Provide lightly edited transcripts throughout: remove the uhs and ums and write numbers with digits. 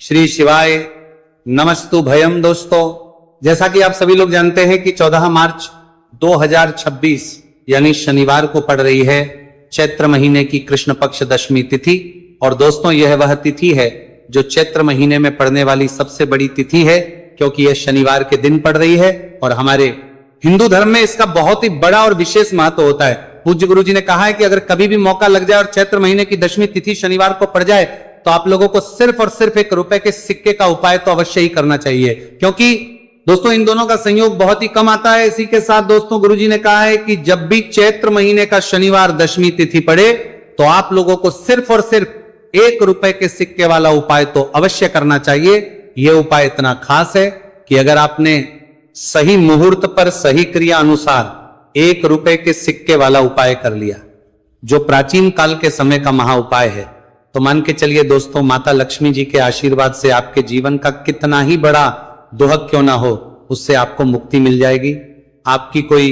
श्री शिवाय नमस्तु भयम। दोस्तों, जैसा कि आप सभी लोग जानते हैं कि 14 मार्च 2026 यानी शनिवार को पड़ रही है चैत्र महीने की कृष्ण पक्ष दशमी तिथि। और दोस्तों, यह वह तिथि है जो चैत्र महीने में पड़ने वाली सबसे बड़ी तिथि है, क्योंकि यह शनिवार के दिन पड़ रही है। और हमारे हिंदू धर्म में इसका बहुत ही बड़ा और विशेष महत्व होता है। पूज्य गुरु जी ने कहा है कि अगर कभी भी मौका लग जाए और चैत्र महीने की दशमी तिथि शनिवार को पड़ जाए तो आप लोगों को सिर्फ और सिर्फ ₹1 के सिक्के का उपाय तो अवश्य ही करना चाहिए, क्योंकि दोस्तों इन दोनों का संयोग बहुत ही कम आता है। इसी के साथ दोस्तों गुरुजी ने कहा है कि जब भी चैत्र महीने का शनिवार दशमी तिथि पड़े तो आप लोगों को सिर्फ और सिर्फ ₹1 के सिक्के वाला उपाय तो अवश्य करना चाहिए। यह उपाय इतना खास है कि अगर आपने सही मुहूर्त पर सही क्रिया अनुसार ₹1 के सिक्के वाला उपाय कर लिया, जो प्राचीन काल के समय का महा उपाय है, तो मान के चलिए दोस्तों, माता लक्ष्मी जी के आशीर्वाद से आपके जीवन का कितना ही बड़ा दुहक क्यों ना हो, उससे आपको मुक्ति मिल जाएगी। आपकी कोई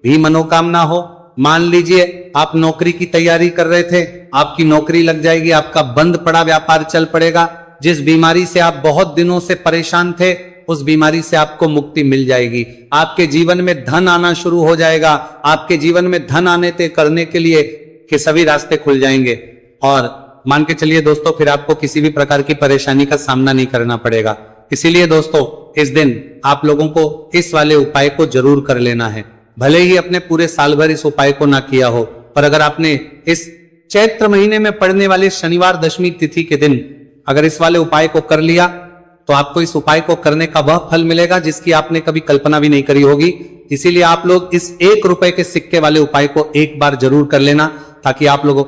भी मनोकामना हो, मान लीजिए आप नौकरी की तैयारी कर रहे थे, आपकी नौकरी लग जाएगी, आपका बंद पड़ा व्यापार चल पड़ेगा, जिस बीमारी से आप बहुत दिनों से परेशान थे उस बीमारी से आपको मुक्ति मिल जाएगी। आपके जीवन में धन आना शुरू हो जाएगा, आपके जीवन में धन आने तय करने के लिए के सभी रास्ते खुल जाएंगे। और मान के चलिए दोस्तों, फिर आपको किसी भी प्रकार की परेशानी का सामना नहीं करना पड़ेगा। इसीलिए दोस्तों, इस दिन आप लोगों को इस वाले उपाय को जरूर कर लेना है। भले ही अपने पूरे साल भर इस उपाय को ना किया हो, पर अगर आपने इस चैत्र महीने में पड़ने वाले शनिवार दशमी तिथि के दिन अगर इस वाले उपाय को कर लिया तो आपको इस उपाय को करने का वह फल मिलेगा जिसकी आपने कभी कल्पना भी नहीं करी होगी। इसीलिए आप लोग इस ₹1 के सिक्के वाले उपाय को एक बार जरूर कर लेना, ताकि आप लोगों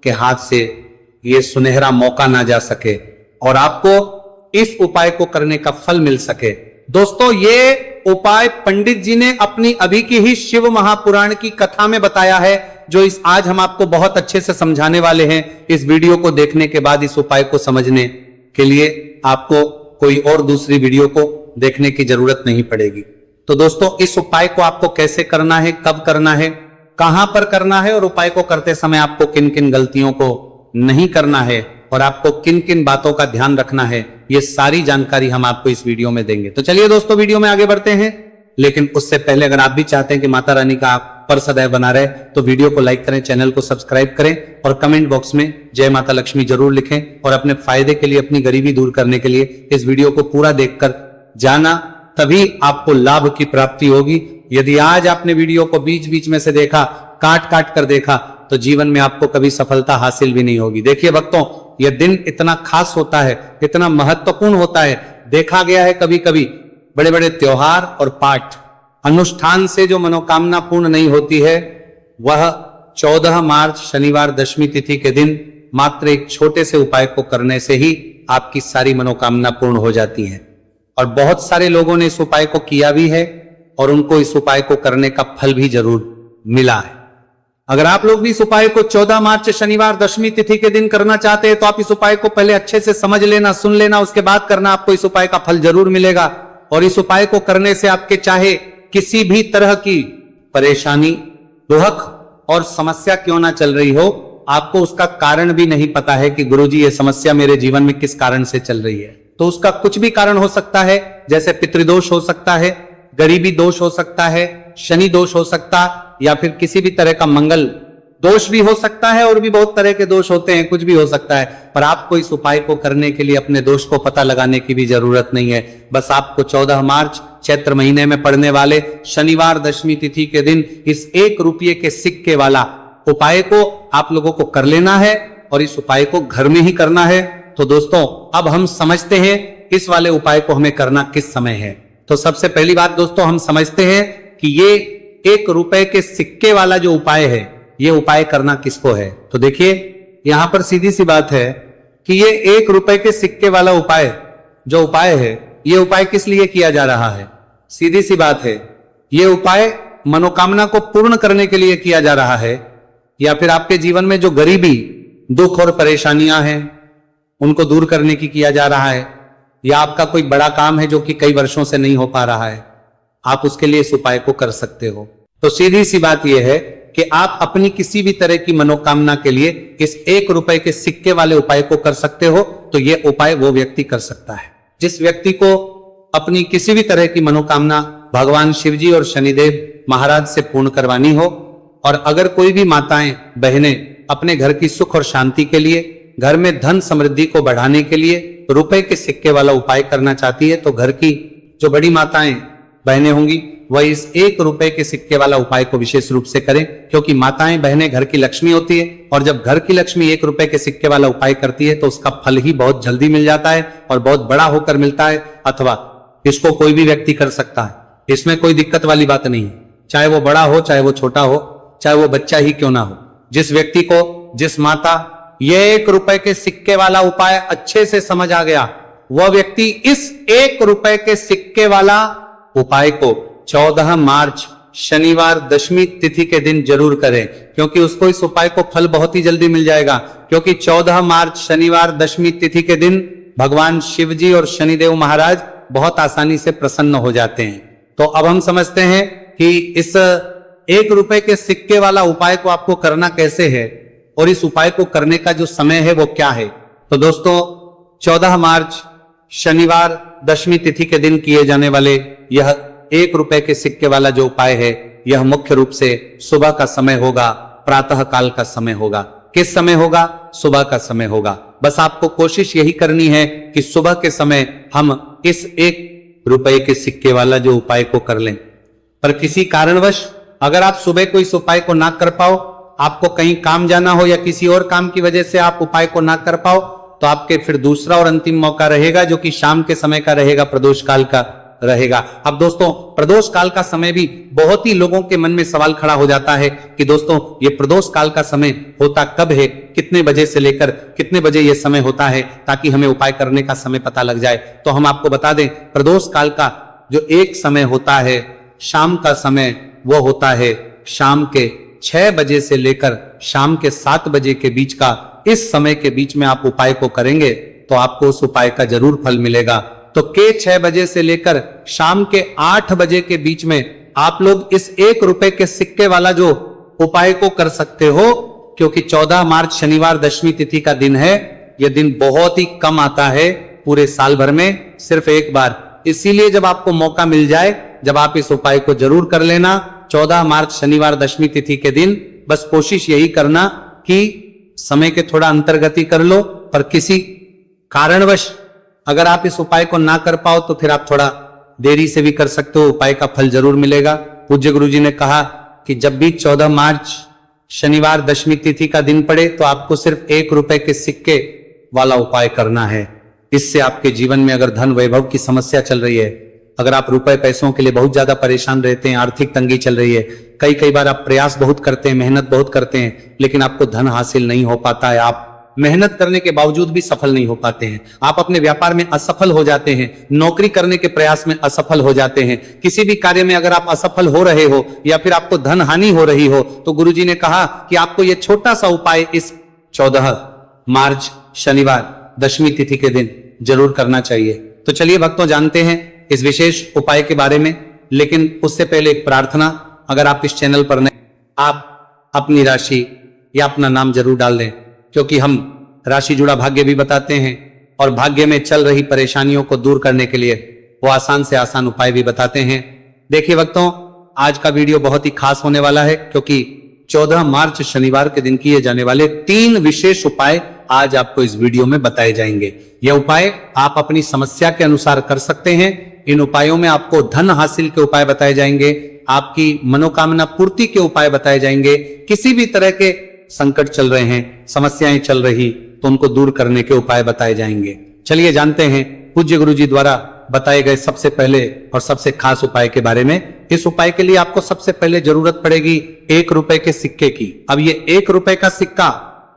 के हाथ से ये सुनहरा मौका ना जा सके और आपको इस उपाय को करने का फल मिल सके। दोस्तों, ये उपाय पंडित जी ने अपनी अभी की ही शिव महापुराण की कथा में बताया है, जो इस आज हम आपको बहुत अच्छे से समझाने वाले हैं। इस वीडियो को देखने के बाद इस उपाय को समझने के लिए आपको कोई और दूसरी वीडियो को देखने की जरूरत नहीं पड़ेगी। तो दोस्तों, इस उपाय को आपको कैसे करना है, कब करना है, कहां पर करना है और उपाय को करते समय आपको किन किन गलतियों को नहीं करना है और आपको किन किन बातों का ध्यान रखना है, ये सारी जानकारी हम आपको इस वीडियो में देंगे। तो चलिए दोस्तों, वीडियो में आगे बढ़ते हैं। लेकिन उससे पहले अगर आप भी चाहते हैं कि माता रानी का आप पर सदैव बना रहे, तो वीडियो को लाइक करें, चैनल को सब्सक्राइब करें और कमेंट बॉक्स में जय माता लक्ष्मी जरूर लिखें। और अपने फायदे के लिए, अपनी गरीबी दूर करने के लिए इस वीडियो को पूरा देखकर जाना, तभी आपको लाभ की प्राप्ति होगी। यदि आज आपने वीडियो को बीच बीच में से देखा, काट काट कर देखा, तो जीवन में आपको कभी सफलता हासिल भी नहीं होगी। देखिए भक्तों, यह दिन इतना खास होता है, इतना महत्वपूर्ण होता है। देखा गया है कभी कभी बड़े बड़े त्योहार और पाठ अनुष्ठान से जो मनोकामना पूर्ण नहीं होती है, वह 14 मार्च शनिवार दशमी तिथि के दिन मात्र एक छोटे से उपाय को करने से ही आपकी सारी मनोकामना पूर्ण हो जाती है। और बहुत सारे लोगों ने इस उपाय को किया भी है और उनको इस उपाय को करने का फल भी जरूर मिला है। अगर आप लोग भी इस उपाय को 14 मार्च शनिवार दशमी तिथि के दिन करना चाहते हैं, तो आप इस उपाय को पहले अच्छे से समझ लेना, सुन लेना, उसके बाद करना। आपको इस उपाय का फल जरूर मिलेगा। और इस उपाय को करने से आपके चाहे किसी भी तरह की परेशानी, दुहक और समस्या क्यों ना चल रही हो, आपको उसका कारण भी नहीं पता है कि गुरुजी ये समस्या मेरे जीवन में किस कारण से चल रही है, तो उसका कुछ भी कारण हो सकता है। जैसे पितृदोष हो सकता है, गरीबी दोष हो सकता है, शनि दोष हो सकता, या फिर किसी भी तरह का मंगल दोष भी हो सकता है। और भी बहुत तरह के दोष होते हैं, कुछ भी हो सकता है। पर आपको इस उपाय को करने के लिए अपने दोष को पता लगाने की भी जरूरत नहीं है। बस आपको 14 मार्च चैत्र महीने में पड़ने वाले शनिवार दशमी तिथि के दिन इस ₹1 के सिक्के वाला उपाय को आप लोगों को कर लेना है, और इस उपाय को घर में ही करना है। तो दोस्तों, अब हम समझते हैं इस वाले उपाय को हमें करना किस समय है। तो सबसे पहली बात दोस्तों, हम समझते हैं कि ये ₹1 के सिक्के वाला जो उपाय है, ये उपाय करना किसको है। तो देखिए, यहां पर सीधी सी बात है कि ये ₹1 के सिक्के वाला उपाय जो उपाय है, ये उपाय किस लिए किया जा रहा है। सीधी सी बात है, ये उपाय मनोकामना को पूर्ण करने के लिए किया जा रहा है, या फिर आपके जीवन में जो गरीबी, दुख और परेशानियां हैं उनको दूर करने की किया जा रहा है, या आपका कोई बड़ा काम है जो कि कई वर्षों से नहीं हो पा रहा है, आप उसके लिए इस उपाय को कर सकते हो। तो सीधी सी बात यह है कि आप अपनी किसी भी तरह की मनोकामना के लिए इस 1 रुपए के सिक्के वाले उपाय को कर सकते हो, तो यह उपाय वो व्यक्ति कर सकता है जिस व्यक्ति को अपनी किसी भी तरह की मनोकामना भगवान शिवजी और शनिदेव महाराज से पूर्ण करवानी हो। और अगर कोई भी माताएं बहनें अपने घर की सुख और शांति के लिए, घर में धन समृद्धि को बढ़ाने के लिए रुपए के सिक्के वाला उपाय करना चाहती है, तो घर की जो बड़ी माताएं बहनें होंगी वह इस 1 रुपए के सिक्के वाला उपाय को विशेष रूप से करें, क्योंकि माताएं बहनें घर की लक्ष्मी होती है और जब घर की लक्ष्मी 1 रुपए के सिक्के वाला उपाय करती है तो उसका फल ही बहुत जल्दी मिल जाता है और बहुत बड़ा होकर मिलता है। अथवा इसको कोई भी व्यक्ति कर सकता है, इसमें कोई दिक्कत वाली बात नहीं है, चाहे वो बड़ा हो, चाहे वो छोटा हो, चाहे वो बच्चा ही क्यों ना हो। जिस व्यक्ति को, जिस माता ये 1 रुपए के सिक्के वाला उपाय अच्छे से समझ आ गया, वह व्यक्ति इस 1 रुपए के सिक्के वाला उपाय को 14 मार्च शनिवार दशमी तिथि के दिन जरूर करें, क्योंकि उसको इस उपाय को फल बहुत ही जल्दी मिल जाएगा। क्योंकि 14 मार्च शनिवार दशमी तिथि के दिन भगवान शिव जी और शनिदेव महाराज बहुत आसानी से प्रसन्न हो जाते हैं। तो अब हम समझते हैं कि इस 1 रुपए के सिक्के वाला उपाय को आपको करना कैसे है और इस उपाय को करने का जो समय है वो क्या है। तो दोस्तों 14 मार्च शनिवार दशमी तिथि के दिन किए जाने वाले यह 1 रुपए के सिक्के वाला जो उपाय है, यह मुख्य रूप से सुबह का समय होगा, प्रातः काल का समय होगा। किस समय होगा? सुबह का समय होगा। बस आपको कोशिश यही करनी है कि सुबह के समय हम इस 1 रुपए के सिक्के वाला जो उपाय को कर लें। पर किसी कारणवश अगर आप सुबह को इस उपाय को ना कर पाओ, आपको कहीं काम जाना हो या किसी और काम की वजह से आप उपाय को ना कर पाओ, तो आपके फिर दूसरा और अंतिम मौका रहेगा जो कि शाम के समय का रहेगा, प्रदोष काल का रहेगा। अब दोस्तों प्रदोष काल का समय भी बहुत ही लोगों के मन में सवाल खड़ा हो जाता है कि दोस्तों ये प्रदोष काल का समय होता कब है, कितने बजे से लेकर कितने बजे ये समय होता है, ताकि हमें उपाय करने का समय पता लग जाए। तो हम आपको बता दें, प्रदोष काल का जो एक समय होता है, शाम का समय, वो होता है शाम के 6 बजे से लेकर शाम के 7 बजे के बीच का। इस समय के बीच में आप उपाय को करेंगे तो आपको उस उपाय का जरूर फल मिलेगा। तो के 6 बजे से लेकर शाम के 8 बजे के बीच में आप लोग इस 1 रुपए के सिक्के वाला जो उपाय को कर सकते हो, क्योंकि 14 मार्च शनिवार दशमी तिथि का दिन है। यह दिन बहुत ही कम आता है पूरे साल भर में, सिर्फ एक बार। इसीलिए जब आपको मौका मिल जाए, जब आप इस उपाय को जरूर कर लेना 14 मार्च शनिवार दशमी तिथि के दिन। बस कोशिश यही करना कि समय के थोड़ा अंतर्गति कर लो, पर किसी कारणवश अगर आप इस उपाय को ना कर पाओ तो फिर आप थोड़ा देरी से भी कर सकते हो, उपाय का फल जरूर मिलेगा। पूज्य गुरु जी ने कहा कि जब भी 14 मार्च शनिवार दशमी तिथि का दिन पड़े तो आपको सिर्फ 1 रुपए के सिक्के वाला उपाय करना है। इससे आपके जीवन में अगर धन वैभव की समस्या चल रही है, अगर आप रुपए पैसों के लिए बहुत ज्यादा परेशान रहते हैं, आर्थिक तंगी चल रही है, कई बार आप प्रयास बहुत करते हैं, मेहनत बहुत करते हैं, लेकिन आपको धन हासिल नहीं हो पाता है, आप मेहनत करने के बावजूद भी सफल नहीं हो पाते हैं, आप अपने व्यापार में असफल हो जाते हैं, नौकरी करने के प्रयास में असफल हो जाते हैं, किसी भी कार्य में अगर आप असफल हो रहे हो या फिर आपको धन हानि हो रही हो, तो गुरुजी ने कहा कि आपको यह छोटा सा उपाय इस 14 मार्च शनिवार दशमी तिथि के दिन जरूर करना चाहिए। तो चलिए भक्तों, जानते हैं इस विशेष उपाय के बारे में, लेकिन उससे पहले एक प्रार्थना। अगर आप इस चैनल पर नए, आप अपनी राशि या अपना नाम जरूर डाल दें, क्योंकि हम राशि जुड़ा भाग्य भी बताते हैं और भाग्य में चल रही परेशानियों को दूर करने के लिए वो आसान से आसान उपाय भी बताते हैं। देखिए भक्तों, आज का वीडियो बहुत ही खास होने वाला है, क्योंकि 14 मार्च शनिवार के दिन किए जाने वाले 3 विशेष उपाय आज आपको इस वीडियो में बताए जाएंगे। यह उपाय आप अपनी समस्या के अनुसार कर सकते हैं। इन उपायों में आपको धन हासिल के उपाय बताए जाएंगे, आपकी मनोकामना पूर्ति के उपाय बताए जाएंगे, किसी भी तरह के संकट चल रहे हैं, समस्याएं चल रही, तो उनको दूर करने के उपाय बताए जाएंगे। चलिए जानते हैं पूज्य गुरु जी द्वारा बताए गए सबसे पहले और सबसे खास उपाय के बारे में। इस उपाय के लिए आपको सबसे पहले जरूरत पड़ेगी 1 रुपए के सिक्के की। अब ये 1 रुपए का सिक्का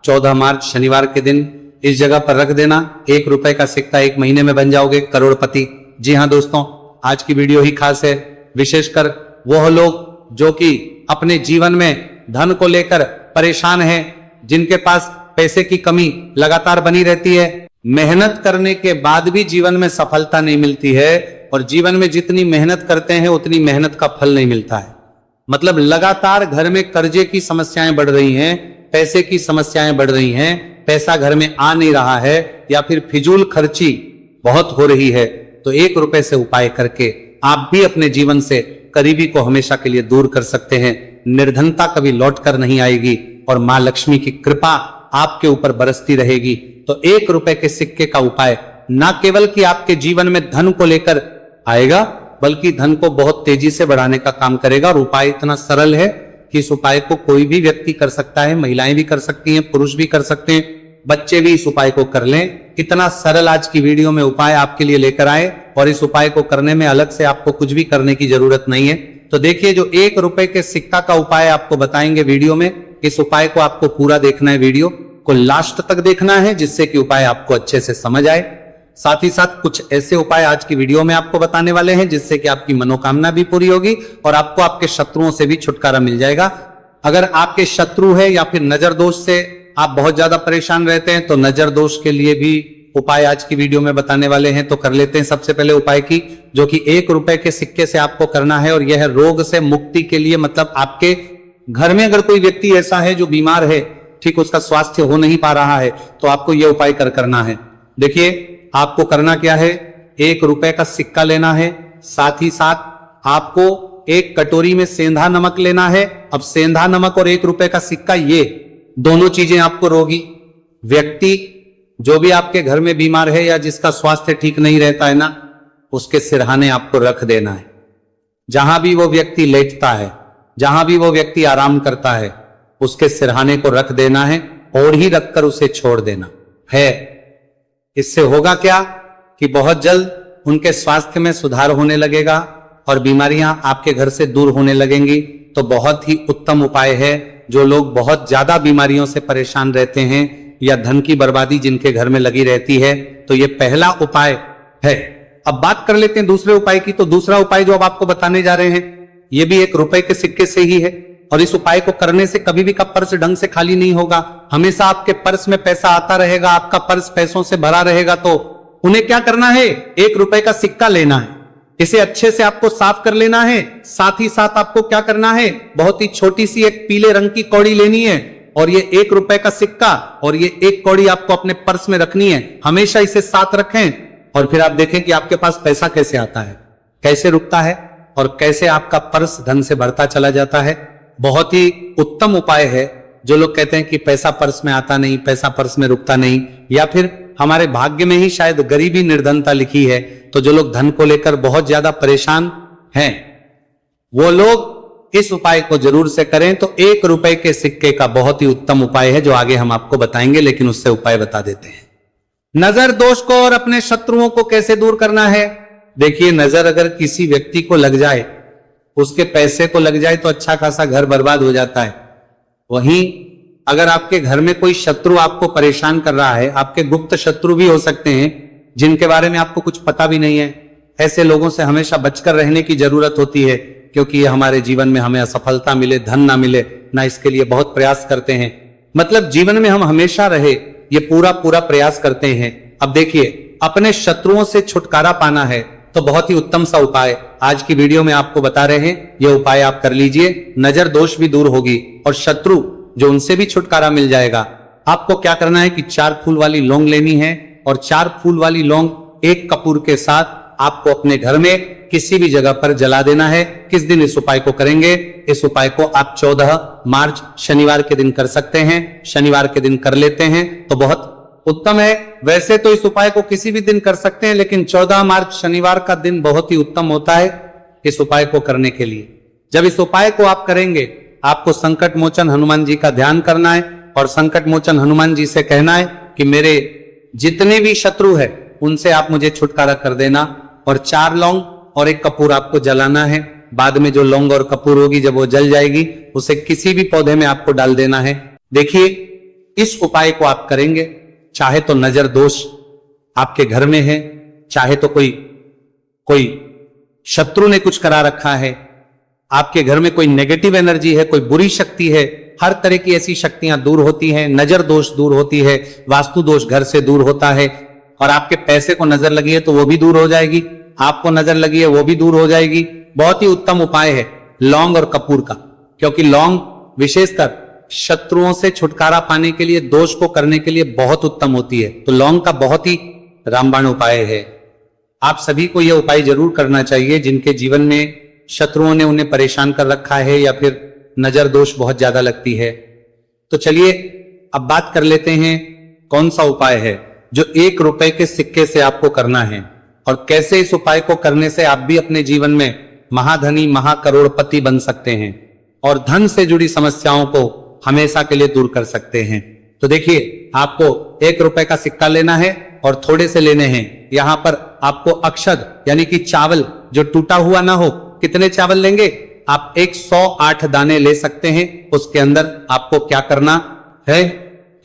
14 मार्च शनिवार के दिन इस जगह पर रख देना। 1 रुपए का सिक्का 1 महीने में बन जाओगे करोड़पति। जी हाँ दोस्तों, आज की वीडियो ही खास है, विशेषकर वह लोग जो कि अपने जीवन में धन को लेकर परेशान हैं, जिनके पास पैसे की कमी लगातार बनी रहती है, मेहनत करने के बाद भी जीवन में सफलता नहीं मिलती है, और जीवन में जितनी मेहनत करते हैं उतनी मेहनत का फल नहीं मिलता है। मतलब लगातार घर में कर्जे की समस्याएं बढ़ रही हैं, पैसे की समस्याएं बढ़ रही हैं, पैसा घर में आ नहीं रहा है या फिर फिजूल खर्ची बहुत हो रही है, तो 1 रुपए से उपाय करके आप भी अपने जीवन से करीबी को हमेशा के लिए दूर कर सकते हैं। निर्धनता कभी लौट कर नहीं आएगी और मां लक्ष्मी की कृपा आपके ऊपर बरसती रहेगी। तो 1 रुपए के सिक्के का उपाय न केवल कि आपके जीवन में धन को लेकर आएगा, बल्कि धन को बहुत तेजी से बढ़ाने का काम करेगा। और उपाय इतना सरल है कि इस उपाय को कोई भी व्यक्ति कर सकता है, महिलाएं भी कर सकती हैं, पुरुष भी कर सकते हैं, बच्चे भी इस उपाय को कर लें। इतना सरल आज की वीडियो में उपाय आपके लिए लेकर आए और इस उपाय को करने में अलग से आपको कुछ भी करने की जरूरत नहीं है। तो देखिए, जो 1 रुपए के सिक्का का उपाय आपको बताएंगे वीडियो में, इस उपाय को आपको पूरा देखना है, वीडियो को लास्ट तक देखना है, जिससे कि उपाय आपको अच्छे से समझ आए। साथ ही साथ कुछ ऐसे उपाय आज की वीडियो में आपको बताने वाले हैं जिससे कि आपकी मनोकामना भी पूरी होगी और आपको आपके शत्रुओं से भी छुटकारा मिल जाएगा। अगर आपके शत्रु है या फिर नजर दोष से आप बहुत ज्यादा परेशान रहते हैं, तो नजर दोष के लिए भी उपाय आज की वीडियो में बताने वाले हैं। तो कर लेते हैं सबसे पहले उपाय की, जो कि 1 रुपए के सिक्के से आपको करना है और यह है रोग से मुक्ति के लिए। मतलब आपके घर में अगर कोई व्यक्ति ऐसा है जो बीमार है, ठीक, उसका स्वास्थ्य हो नहीं पा रहा है, तो आपको यह उपाय करना है। देखिए, आपको करना क्या है, 1 रुपए का सिक्का लेना है, साथ ही साथ आपको 1 कटोरी में सेंधा नमक लेना है। अब सेंधा नमक और 1 रुपए का सिक्का, ये दोनों चीजें आपको रोगी व्यक्ति, जो भी आपके घर में बीमार है या जिसका स्वास्थ्य ठीक नहीं रहता है ना, उसके सिरहाने आपको रख देना है। जहां भी वो व्यक्ति लेटता है, जहां भी वो व्यक्ति आराम करता है, उसके सिरहाने को रख देना है और ही रखकर उसे छोड़ देना है। इससे होगा क्या कि बहुत जल्द उनके स्वास्थ्य में सुधार होने लगेगा और बीमारियां आपके घर से दूर होने लगेंगी। तो बहुत ही उत्तम उपाय है। जो लोग बहुत ज्यादा बीमारियों से परेशान रहते हैं या धन की बर्बादी जिनके घर में लगी रहती है, तो ये पहला उपाय है। अब बात कर लेते हैं दूसरे उपाय की। तो दूसरा उपाय जो अब आपको बताने जा रहे हैं, ये भी 1 रुपए के सिक्के से ही है और इस उपाय को करने से कभी भी का पर्स ढंग से खाली नहीं होगा। हमेशा आपके पर्स में पैसा आता रहेगा, आपका पर्स पैसों से भरा रहेगा। तो उन्हें क्या करना है, 1 रुपए का सिक्का लेना है, इसे अच्छे से आपको साफ कर लेना है। साथ ही साथ आपको क्या करना है, बहुत ही छोटी सी एक पीले रंग की कौड़ी लेनी है और ये 1 रुपए का सिक्का और ये 1 कौड़ी आपको अपने पर्स में रखनी है। हमेशा इसे साथ रखें और फिर आप देखें कि आपके पास पैसा कैसे आता है, कैसे रुकता है और कैसे आपका पर्स धन से भरता चला जाता है। बहुत ही उत्तम उपाय है। जो लोग कहते हैं कि पैसा पर्स में आता नहीं, पैसा पर्स में रुकता नहीं, या फिर हमारे भाग्य में ही शायद गरीबी निर्धनता लिखी है, तो जो लोग धन को लेकर बहुत ज्यादा परेशान हैं, वो लोग इस उपाय को जरूर से करें। तो 1 रुपए के सिक्के का बहुत ही उत्तम उपाय है, जो आगे हम आपको बताएंगे, लेकिन उससे उपाय बता देते हैं। नजर दोष को और अपने शत्रुओं को कैसे दूर करना है। देखिए, नजर अगर किसी व्यक्ति को लग जाए, उसके पैसे को लग जाए, तो अच्छा खासा घर बर्बाद हो जाता है। वहीं अगर आपके घर में कोई शत्रु आपको परेशान कर रहा है, आपके गुप्त शत्रु भी हो सकते हैं जिनके बारे में आपको कुछ पता भी नहीं है, ऐसे लोगों से हमेशा बचकर रहने की जरूरत होती है, क्योंकि ये हमारे जीवन में हमें असफलता मिले, धन ना मिले ना, इसके लिए बहुत प्रयास करते हैं। मतलब जीवन में हम हमेशा रहे, ये पूरा प्रयास करते हैं। अब देखिए, अपने शत्रुओं से छुटकारा पाना है तो बहुत ही उत्तम सा उपाय आज की वीडियो में आपको बता रहे हैं। ये उपाय आप कर लीजिए, नजर दोष भी दूर होगी और शत्रु जो उनसे भी छुटकारा मिल जाएगा। आपको क्या करना है कि 4 फूल वाली लौंग लेनी है और 4 फूल वाली लौंग 1 कपूर के साथ आपको अपने घर में किसी भी जगह पर जला देना है। किस दिन इस उपाय को करेंगे, इस उपाय को आप 14 मार्च शनिवार के दिन कर सकते हैं। शनिवार के दिन कर लेते हैं तो बहुत उत्तम है। वैसे तो इस उपाय को किसी भी दिन कर सकते हैं, लेकिन 14 मार्च शनिवार का दिन बहुत ही उत्तम होता है इस उपाय को करने के लिए। जब इस उपाय को आप करेंगे, आपको संकट मोचन हनुमान जी का ध्यान करना है और संकट मोचन हनुमान जी से कहना है कि मेरे जितने भी शत्रु है उनसे आप मुझे छुटकारा कर देना। और 4 लौंग और 1 कपूर आपको जलाना है। बाद में जो लौंग और कपूर होगी, जब वो जल जाएगी, उसे किसी भी पौधे में आपको डाल देना है। देखिए, इस उपाय को आप करेंगे, चाहे तो नजर दोष आपके घर में है, चाहे तो कोई शत्रु ने कुछ करा रखा है, आपके घर में कोई नेगेटिव एनर्जी है, कोई बुरी शक्ति है, हर तरह की ऐसी शक्तियां दूर होती हैं। नजर दोष दूर होती है, वास्तु दोष घर से दूर होता है। और आपके पैसे को नजर लगी है तो वो भी दूर हो जाएगी, आपको नजर लगी है वो भी दूर हो जाएगी। बहुत ही उत्तम उपाय है। लौंग और कपूर का, क्योंकि लौंग विशेषकर शत्रुओं से छुटकारा पाने के लिए, दोष को करने के लिए बहुत उत्तम होती है। तो लौंग का बहुत ही रामबाण उपाय है। आप सभी को यह उपाय जरूर करना चाहिए जिनके जीवन में शत्रुओं ने उन्हें परेशान कर रखा है या फिर नजर दोष बहुत ज्यादा लगती है। तो चलिए अब बात कर लेते हैं कौन सा उपाय है जो 1 रुपए के सिक्के से आपको करना है और कैसे इस उपाय को करने से आप भी अपने जीवन में महाधनी महाकरोड़पति बन सकते हैं और धन से जुड़ी समस्याओं को हमेशा के लिए दूर कर सकते हैं। तो देखिए, आपको 1 रुपए का सिक्का लेना है और थोड़े से लेने हैं। यहां पर आपको अक्षत यानी कि चावल जो टूटा हुआ ना हो, कितने चावल लेंगे आप? 108 दाने ले सकते हैं। उसके अंदर आपको क्या करना है,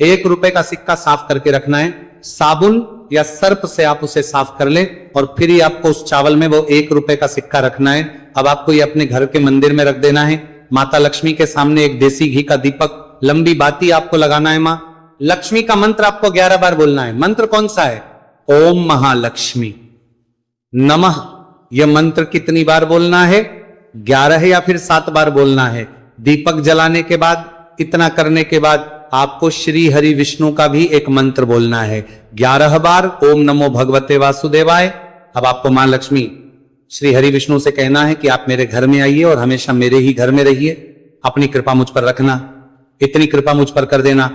1 रुपए का सिक्का साफ करके रखना है। साबुन या सर्प से आप उसे साफ कर लें और फिर ही आपको उस चावल में वो 1 रुपए का सिक्का रखना है। अब आपको ये अपने घर के मंदिर में रख देना है। माता लक्ष्मी के सामने एक देसी घी का दीपक, लंबी बाती आपको लगाना है। मां लक्ष्मी का मंत्र आपको 11 बार बोलना है। मंत्र कौन सा है? ओम महालक्ष्मी नमः। यह मंत्र कितनी बार बोलना है? 11 या फिर 7 बार बोलना है। दीपक जलाने के बाद, इतना करने के बाद आपको श्री हरि विष्णु का भी एक मंत्र बोलना है 11 बार, ओम नमो भगवते वासुदेवाय। अब आपको मां लक्ष्मी श्री हरि विष्णु से कहना है कि आप मेरे घर में आइए और हमेशा मेरे ही घर में रहिए, अपनी कृपा मुझ पर रखना, इतनी कृपा मुझ पर कर देना।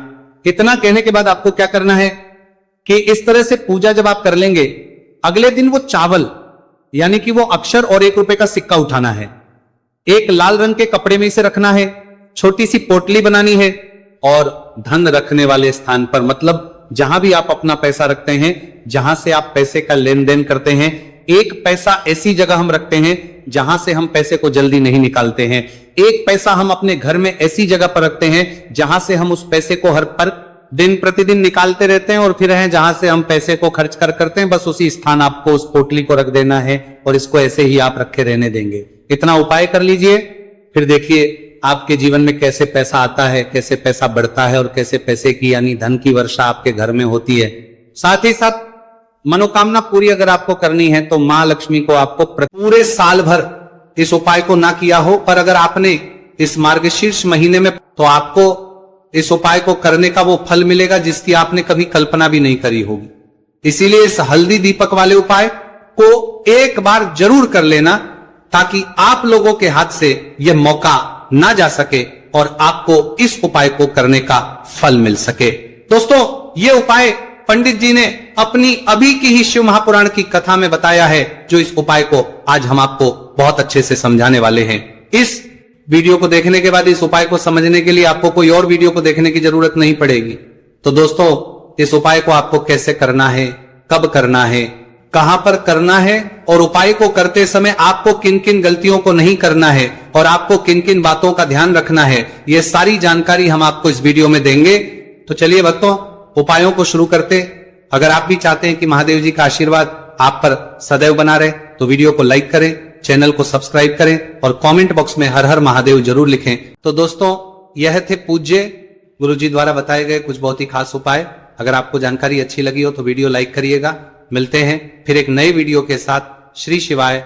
इतना कहने के बाद आपको क्या करना है कि इस तरह से पूजा जब आप कर लेंगे, अगले दिन वो चावल यानी कि वो अक्षर और 1 रुपए का सिक्का उठाना है। एक लाल रंग के कपड़े में इसे रखना है, छोटी सी पोटली बनानी है और धन रखने वाले स्थान पर, मतलब जहां भी आप अपना पैसा रखते हैं, जहां से आप पैसे का लेन देन करते हैं, 1 पैसा ऐसी जगह हम रखते हैं जहां से हम पैसे को जल्दी नहीं निकालते हैं। 1 पैसा हम अपने घर में ऐसी जगह पर रखते हैं जहां से हम उस पैसे को हर पर दिन प्रतिदिन निकालते रहते हैं और फिर है जहां से हम पैसे को खर्च करते हैं। बस उसी स्थान आपको उस पोटली को रख देना है और इसको ऐसे ही आप रखे रहने देंगे। इतना उपाय कर लीजिए, फिर देखिए आपके जीवन में कैसे पैसा आता है, कैसे पैसा बढ़ता है और कैसे पैसे की यानी धन की वर्षा आपके घर में होती है। साथ ही साथ मनोकामना पूरी अगर आपको करनी है तो मां लक्ष्मी को आपको पूरे साल भर इस उपाय को ना किया हो, पर अगर आपने इस मार्गशीर्ष महीने में, तो आपको इस उपाय को करने का वो फल मिलेगा जिसकी आपने कभी कल्पना भी नहीं करी होगी। इसीलिए इस हल्दी दीपक वाले उपाय को एक बार जरूर कर लेना ताकि आप लोगों के हाथ से यह मौका ना जा सके और आपको इस उपाय को करने का फल मिल सके। दोस्तों, यह उपाय पंडित जी ने अपनी अभी की ही शिव महापुराण की कथा में बताया है, जो इस उपाय को आज हम आपको बहुत अच्छे से समझाने वाले हैं। इस वीडियो को देखने के बाद इस उपाय को समझने के लिए आपको कोई और वीडियो को देखने की जरूरत नहीं पड़ेगी। तो दोस्तों, इस उपाय को आपको कैसे करना है, कब करना है, कहां पर करना है और उपाय को करते समय आपको किन किन गलतियों को नहीं करना है और आपको किन किन बातों का ध्यान रखना है, यह सारी जानकारी हम आपको इस वीडियो में देंगे। तो चलिए भक्तों, उपायों को शुरू करते। अगर आप भी चाहते हैं कि महादेव जी का आशीर्वाद आप पर सदैव बना रहे तो वीडियो को लाइक करें, चैनल को सब्सक्राइब करें और कमेंट बॉक्स में हर हर महादेव जरूर लिखें। तो दोस्तों, यह थे पूज्य गुरुजी द्वारा बताए गए कुछ बहुत ही खास उपाय। अगर आपको जानकारी अच्छी लगी हो तो वीडियो लाइक करिएगा। मिलते हैं फिर एक नए वीडियो के साथ। श्री शिवाय।